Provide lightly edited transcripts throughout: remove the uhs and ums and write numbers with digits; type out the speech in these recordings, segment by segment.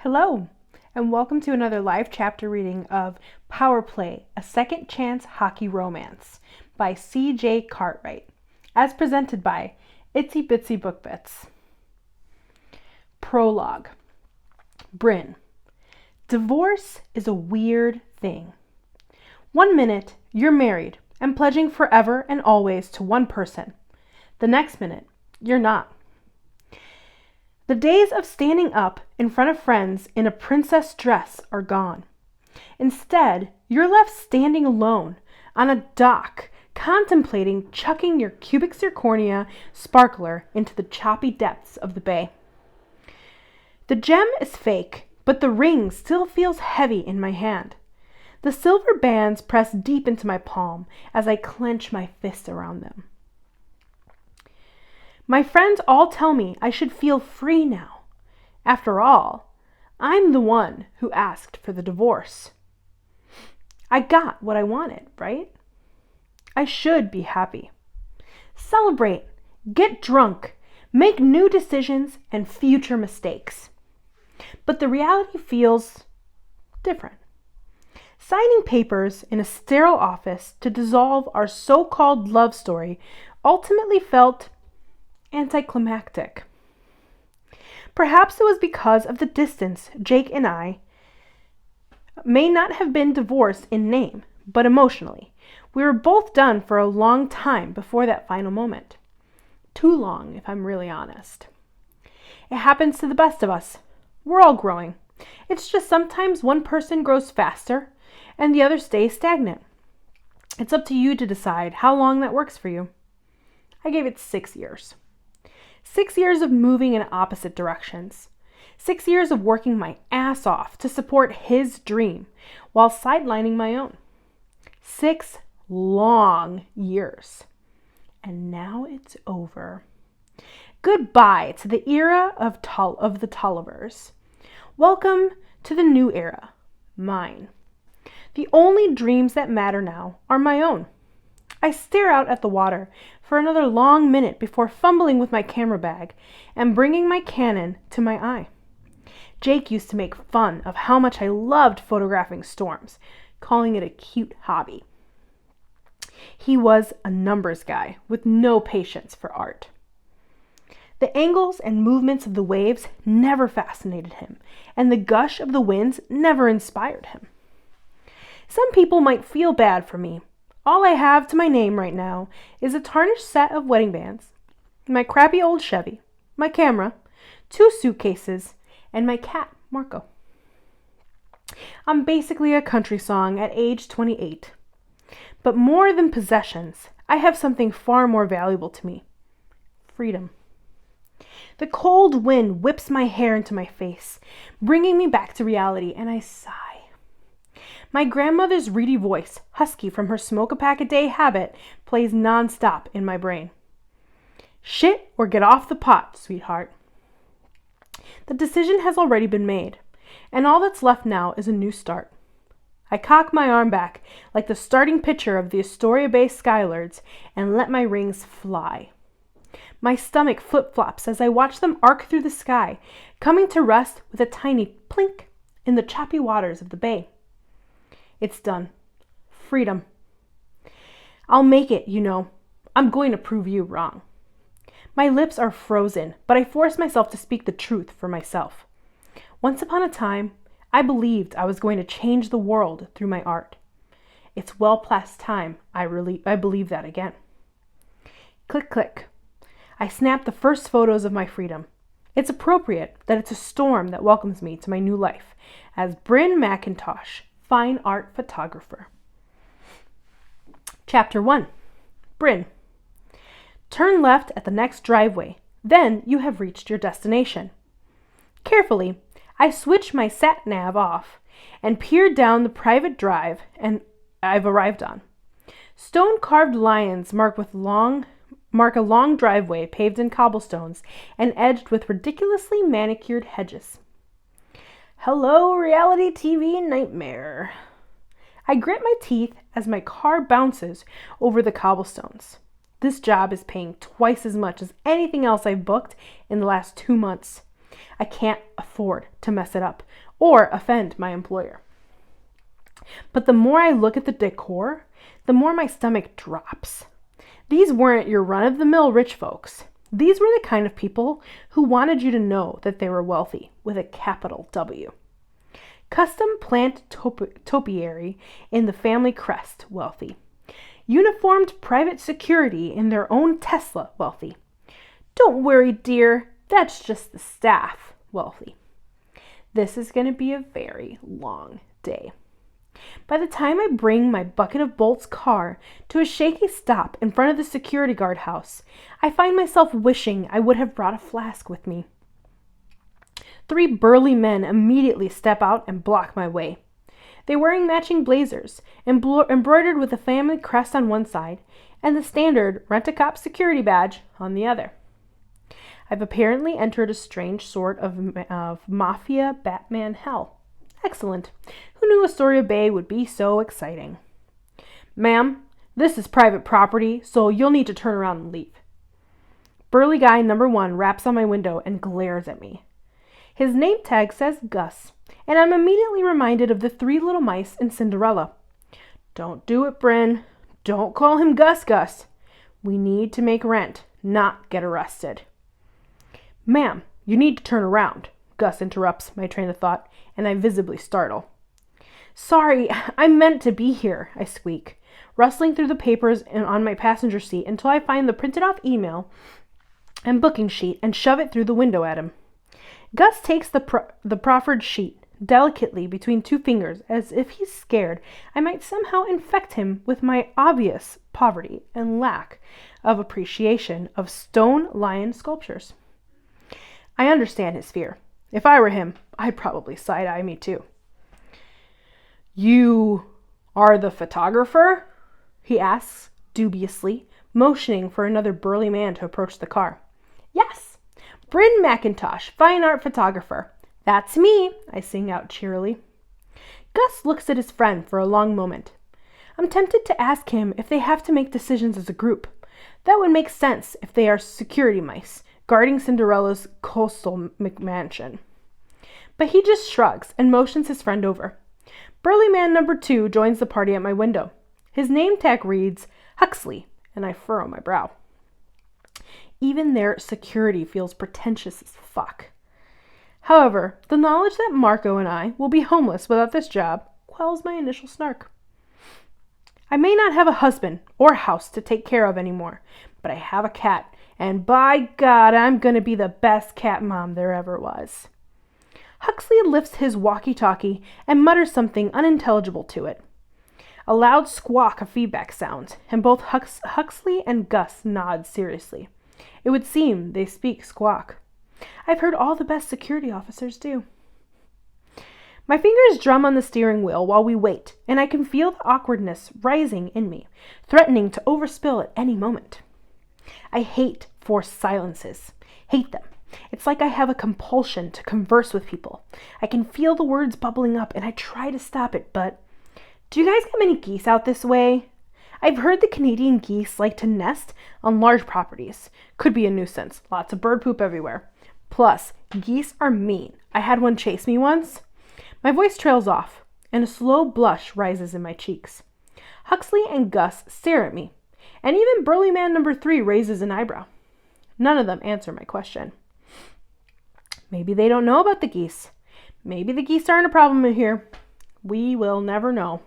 Hello, and welcome to another live chapter reading of Power Play, A Second Chance Hockey Romance by C.J. Cartwright, as presented by Itsy Bitsy Book Bits. Prologue. Brynn. Divorce is a weird thing. 1 minute, you're married and pledging forever and always to one person. The next minute, you're not. The days of standing up in front of friends in a princess dress are gone. Instead, you're left standing alone on a dock, contemplating chucking your cubic zirconia sparkler into the choppy depths of the bay. The gem is fake, but the ring still feels heavy in my hand. The silver bands press deep into my palm as I clench my fist around them. My friends all tell me I should feel free now. After all, I'm the one who asked for the divorce. I got what I wanted, right? I should be happy. Celebrate, get drunk, make new decisions and future mistakes. But the reality feels different. Signing papers in a sterile office to dissolve our so-called love story ultimately felt anticlimactic. Perhaps it was because of the distance Jake and I may not have been divorced in name, but emotionally. We were both done for a long time before that final moment. Too long, if I'm really honest. It happens to the best of us. We're all growing. It's just sometimes one person grows faster and the other stays stagnant. It's up to you to decide how long that works for you. I gave it 6 years. 6 years of moving in opposite directions. 6 years of working my ass off to support his dream while sidelining my own. 6 long years. And now it's over. Goodbye to the era of the Tollivers. Welcome to the new era, mine. The only dreams that matter now are my own. I stare out at the water for another long minute before fumbling with my camera bag and bringing my Canon to my eye. Jake used to make fun of how much I loved photographing storms, calling it a cute hobby. He was a numbers guy with no patience for art. The angles and movements of the waves never fascinated him, and the gush of the winds never inspired him. Some people might feel bad for me. All I have to my name right now is a tarnished set of wedding bands, my crappy old Chevy, my camera, 2 suitcases, and my cat, Marco. I'm basically a country song at age 28. But more than possessions, I have something far more valuable to me. Freedom. The cold wind whips my hair into my face, bringing me back to reality, and I sigh. My grandmother's reedy voice, husky from her smoke-a-pack-a-day habit, plays non-stop in my brain. Shit or get off the pot, sweetheart. The decision has already been made, and all that's left now is a new start. I cock my arm back like the starting pitcher of the Astoria Bay Thunder and let my rings fly. My stomach flip-flops as I watch them arc through the sky, coming to rest with a tiny plink in the choppy waters of the bay. It's done. Freedom. I'll make it, you know. I'm going to prove you wrong. My lips are frozen, but I force myself to speak the truth for myself. Once upon a time, I believed I was going to change the world through my art. It's well past time I believe that again. Click, click. I snap the first photos of my freedom. It's appropriate that it's a storm that welcomes me to my new life as Brynn Mackintosh, fine art photographer. Chapter 1. Brynn. Turn left at the next driveway. Then you have reached your destination. Carefully, I switch my sat-nav off and peer down the private drive I've arrived on. Stone-carved lions mark a long driveway paved in cobblestones and edged with ridiculously manicured hedges. Hello, reality TV nightmare. I grit my teeth as my car bounces over the cobblestones. This job is paying twice as much as anything else I've booked in the last 2 months. I can't afford to mess it up or offend my employer. But the more I look at the decor, the more my stomach drops. These weren't your run-of-the-mill rich folks. These were the kind of people who wanted you to know that they were wealthy, with a capital W. Custom plant topiary in the family crest, wealthy. Uniformed private security in their own Tesla, wealthy. Don't worry, dear, that's just the staff, wealthy. This is going to be a very long day. By the time I bring my bucket of bolts car to a shaky stop in front of the security guard house, I find myself wishing I would have brought a flask with me. 3 burly men immediately step out and block my way. They're wearing matching blazers, embroidered with the family crest on one side and the standard rent-a-cop security badge on the other. I've apparently entered a strange sort of mafia Batman hell. Excellent. Who knew Astoria Bay would be so exciting? Ma'am, this is private property, so you'll need to turn around and leave. Burly guy number 1 raps on my window and glares at me. His name tag says Gus, and I'm immediately reminded of the 3 little mice in Cinderella. Don't do it, Brynn. Don't call him Gus Gus. We need to make rent, not get arrested. Ma'am, you need to turn around, Gus interrupts my train of thought, and I visibly startle. Sorry, I meant to be here, I squeak, rustling through the papers on my passenger seat until I find the printed off email and booking sheet and shove it through the window at him. Gus takes the proffered sheet delicately between 2 fingers as if he's scared I might somehow infect him with my obvious poverty and lack of appreciation of stone lion sculptures. I understand his fear. If I were him, I'd probably side-eye me too. You are the photographer? He asks dubiously, motioning for another burly man to approach the car. Yes, Brynn Mackintosh, fine art photographer. That's me, I sing out cheerily. Gus looks at his friend for a long moment. I'm tempted to ask him if they have to make decisions as a group. That would make sense if they are security mice, guarding Cinderella's coastal McMansion. But he just shrugs and motions his friend over. Burly man number 2 joins the party at my window. His name tag reads Huxley, and I furrow my brow. Even their security feels pretentious as fuck. However, the knowledge that Marco and I will be homeless without this job quells my initial snark. I may not have a husband or house to take care of anymore, but I have a cat, and by God, I'm going to be the best cat mom there ever was. Huxley lifts his walkie-talkie and mutters something unintelligible to it. A loud squawk of feedback sounds, and both Huxley and Gus nod seriously. It would seem they speak squawk. I've heard all the best security officers do. My fingers drum on the steering wheel while we wait, and I can feel the awkwardness rising in me, threatening to overspill at any moment. I hate forced silences. Hate them. It's like I have a compulsion to converse with people. I can feel the words bubbling up, and I try to stop it, but... Do you guys get many geese out this way? I've heard the Canadian geese like to nest on large properties. Could be a nuisance. Lots of bird poop everywhere. Plus, geese are mean. I had one chase me once. My voice trails off, and a slow blush rises in my cheeks. Huxley and Gus stare at me, and even burly man number 3 raises an eyebrow. None of them answer my question. Maybe they don't know about the geese. Maybe the geese aren't a problem in here. We will never know.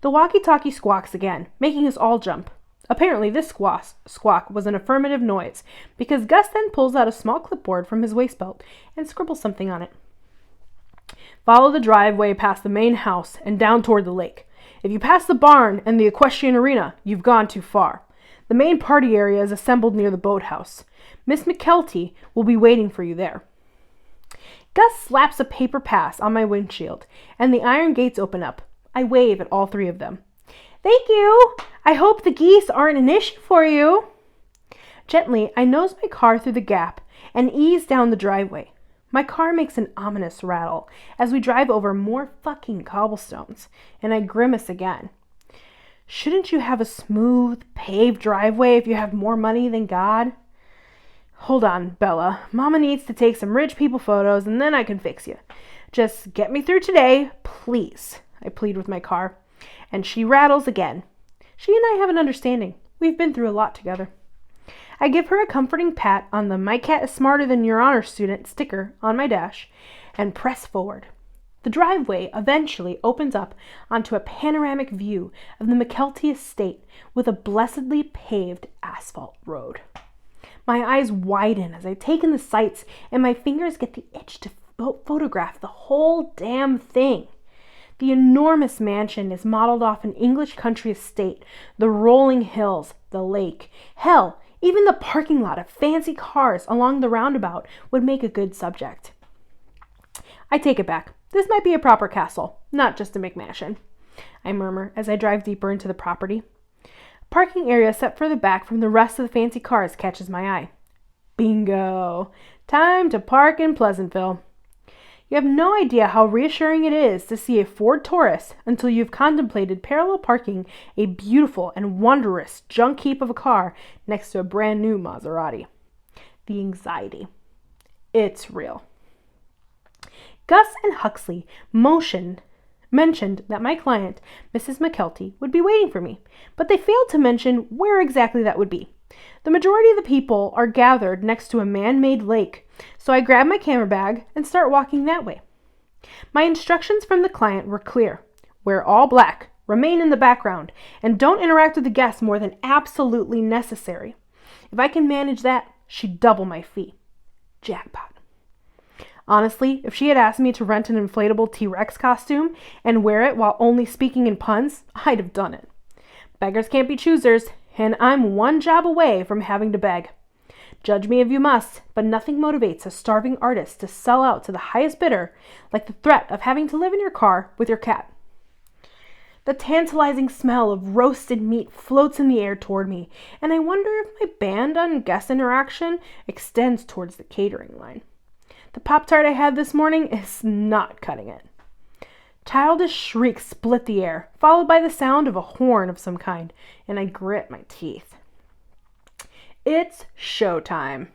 The walkie-talkie squawks again, making us all jump. Apparently this squawk was an affirmative noise, because Gus then pulls out a small clipboard from his waist belt and scribbles something on it. Follow the driveway past the main house and down toward the lake. If you pass the barn and the equestrian arena, you've gone too far. The main party area is assembled near the boathouse. Miss McKelty will be waiting for you there. Gus slaps a paper pass on my windshield, and the iron gates open up. I wave at all 3 of them. Thank you! I hope the geese aren't an issue for you. Gently, I nose my car through the gap and ease down the driveway. My car makes an ominous rattle as we drive over more fucking cobblestones, and I grimace again. Shouldn't you have a smooth, paved driveway if you have more money than God? Hold on, Bella. Mama needs to take some rich people photos and then I can fix you. Just get me through today, please, I plead with my car. And she rattles again. She and I have an understanding. We've been through a lot together. I give her a comforting pat on the "My cat is smarter than your honor student" sticker on my dash and press forward. The driveway eventually opens up onto a panoramic view of the Mackintosh estate with a blessedly paved asphalt road. My eyes widen as I take in the sights, and my fingers get the itch to photograph the whole damn thing. The enormous mansion is modeled off an English country estate, the rolling hills, the lake. Hell, even the parking lot of fancy cars along the roundabout would make a good subject. I take it back. This might be a proper castle, not just a McMansion, I murmur as I drive deeper into the property. A parking area set further back from the rest of the fancy cars catches my eye. Bingo! Time to park in Pleasantville. You have no idea how reassuring it is to see a Ford Taurus until you've contemplated parallel parking a beautiful and wondrous junk heap of a car next to a brand new Maserati. The anxiety. It's real. Gus and Huxley mentioned that my client, Mrs. Mackintosh, would be waiting for me, but they failed to mention where exactly that would be. The majority of the people are gathered next to a man-made lake, so I grab my camera bag and start walking that way. My instructions from the client were clear. Wear all black, remain in the background, and don't interact with the guests more than absolutely necessary. If I can manage that, she'd double my fee. Jackpot. Honestly, if she had asked me to rent an inflatable T-Rex costume and wear it while only speaking in puns, I'd have done it. Beggars can't be choosers, and I'm one job away from having to beg. Judge me if you must, but nothing motivates a starving artist to sell out to the highest bidder like the threat of having to live in your car with your cat. The tantalizing smell of roasted meat floats in the air toward me, and I wonder if my ban on guest interaction extends towards the catering line. The Pop-Tart I had this morning is not cutting it. Childish shrieks split the air, followed by the sound of a horn of some kind, and I grit my teeth. It's showtime.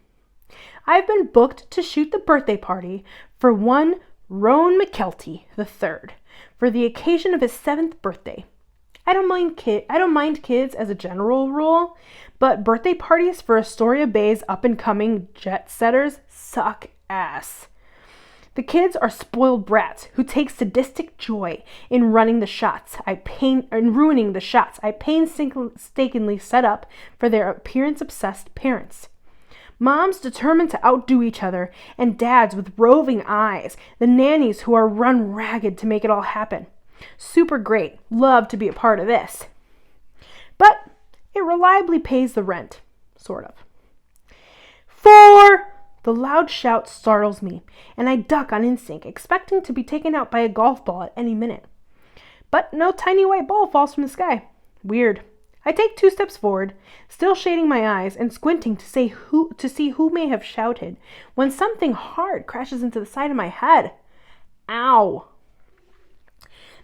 I've been booked to shoot the birthday party for one Rowan Mackintosh III for the occasion of his 7th birthday. I don't mind kids as a general rule, but birthday parties for Astoria Bay's up-and-coming jet-setters suck ass. The kids are spoiled brats who take sadistic joy in ruining the shots I painstakingly set up for their appearance-obsessed parents. Moms determined to outdo each other, and dads with roving eyes, the nannies who are run ragged to make it all happen. Super great. Love to be a part of this. But it reliably pays the rent. Sort of. 4! The loud shout startles me, and I duck on instinct, expecting to be taken out by a golf ball at any minute. But no tiny white ball falls from the sky. Weird. I take 2 steps forward, still shading my eyes and squinting to see who may have shouted, when something hard crashes into the side of my head. Ow!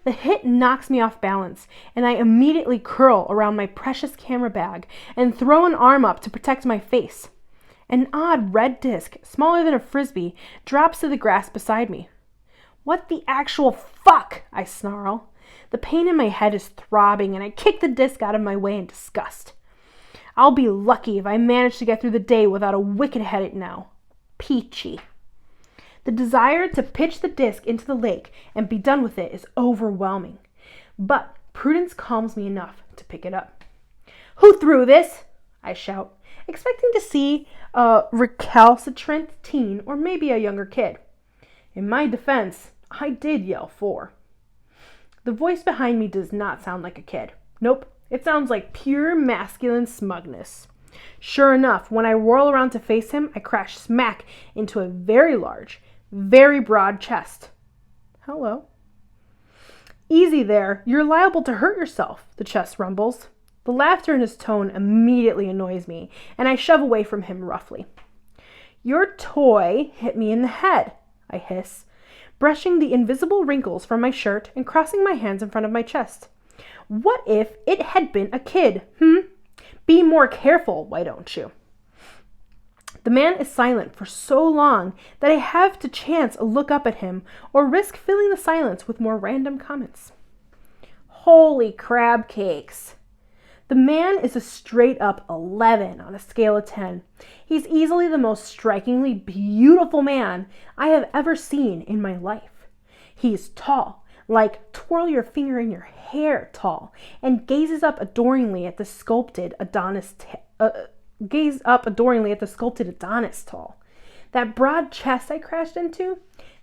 The hit knocks me off balance, and I immediately curl around my precious camera bag and throw an arm up to protect my face. An odd red disc, smaller than a frisbee, drops to the grass beside me. What the actual fuck? I snarl. The pain in my head is throbbing, and I kick the disc out of my way in disgust. I'll be lucky if I manage to get through the day without a wicked headache now. Peachy. The desire to pitch the disc into the lake and be done with it is overwhelming, but prudence calms me enough to pick it up. Who threw this? I shout, expecting to see a recalcitrant teen or maybe a younger kid. In my defense, I did yell 4. The voice behind me does not sound like a kid. Nope, it sounds like pure masculine smugness. Sure enough, when I whirl around to face him, I crash smack into a very large, very broad chest. Hello. Easy there, you're liable to hurt yourself, the chest rumbles. The laughter in his tone immediately annoys me, and I shove away from him roughly. Your toy hit me in the head, I hiss, brushing the invisible wrinkles from my shirt and crossing my hands in front of my chest. What if it had been a kid, Be more careful, why don't you? The man is silent for so long that I have to chance a look up at him or risk filling the silence with more random comments. Holy crab cakes! The man is a straight up 11 on a scale of 10. He's easily the most strikingly beautiful man I have ever seen in my life. He's tall, like twirl your finger in your hair tall, and gazes up adoringly at the sculpted Adonis tall. That broad chest I crashed into?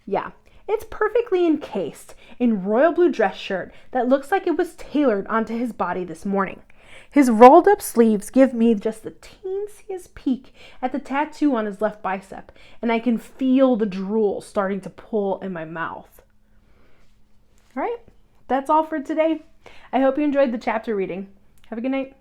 Yeah, it's perfectly encased in royal blue dress shirt that looks like it was tailored onto his body this morning. His rolled up sleeves give me just the teensiest peek at the tattoo on his left bicep, and I can feel the drool starting to pull in my mouth. All right, that's all for today. I hope you enjoyed the chapter reading. Have a good night.